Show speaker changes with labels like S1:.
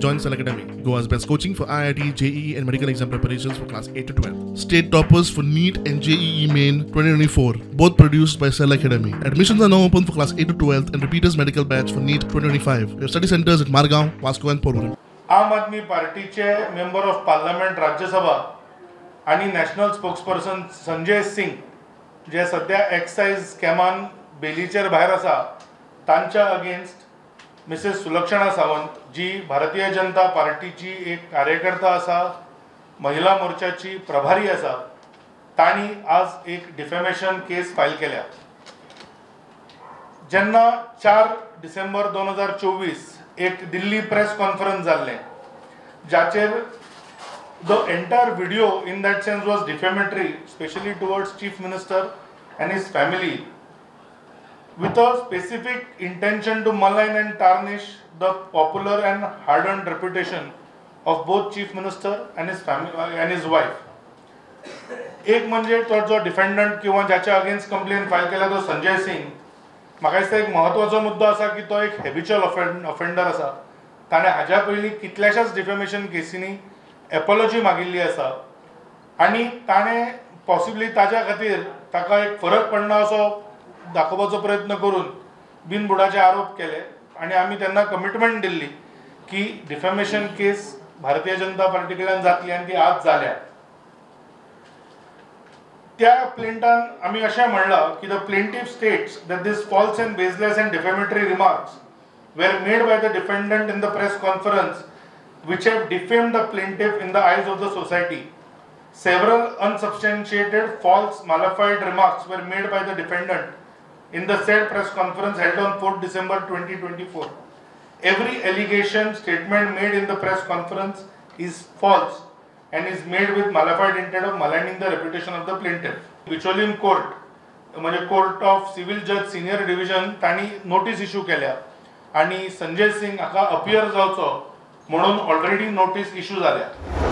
S1: Join Select Academy, Goa's best coaching for IIT, JEE and medical exam preparations for class 8 to 12. State toppers for NEET and JEE Main 2024, both produced by Select Academy. Admissions are now open for class 8 to 12 and repeaters medical batch for NEET 2025. We have study centers at Margao, Vasco and Porvorim.
S2: आम आदमी पार्टीचे member of parliament Rajya Sabha आणि national spokesperson Sanjay Singh जे सध्या excise स्कॅमान बेलीचेर भायर आसा तांच्या against Mrs Sulakshana Sawant जी भारतीय जनता पार्टीची एक कार्यकर्ता आसा, महिला मोर्चाची प्रभारी आसा, तांणी आज एक डिफेमेशन केस फायल केल्या. जेन्ना 4 डिसेंबर 2024 एक दिल्ली प्रेस कॉन्फरन्स जाल्लें जाचेर the entire video in that sense was defamatory, especially towards Chief Minister and his family, with a specific intention to malign and tarnish the popular and hardened reputation of both Chief Minister and his family and his wife. एक म्हणजे तो जो डिफेंडंट किंवा ज्याच्या against complain file केला तो संजय सिंग, म्हाका दिसता एक महत्वाचो मुद्दो आसा की तो एक हॅबिच्युअल ऑफेंडर आसा. ताणें हाज्या पयलीं कितल्याशाच डिफेमेशन केसींनी एपोलॉजी मागिल्ली आसा आनी ताणें पॉसिबली ताज्या खातीर ताका एक फरक पडना असो दाखोवपाचो प्रयत्न करून बिनबुडाचे आरोप केले आनी आमी तेन्ना कमिटमेंट दिल्ली की डिफेमेशन केस भारतीय जनता पार्टी कडल्यान जातली आनी ती आज जाल्या. त्या प्लेंटान आमी अशें म्हणलां की the plaintiff states that this false and baseless and defamatory remarks were made by the defendant in the press conference which have defamed the plaintiff in the eyes of the society. Several unsubstantiated, false, malafide remarks were made by the defendant in the said press conference held on 4th December 2024. Every allegation, statement made in the press conference is false and is made with malafide intent of maligning the reputation of the plaintiff. Bicholim Court, म्हणजे court of civil जज senior division, तांणी notice issue केल्या आणि संजय सिंग हाका appear जावचो म्हणून already notice issue जाल्या.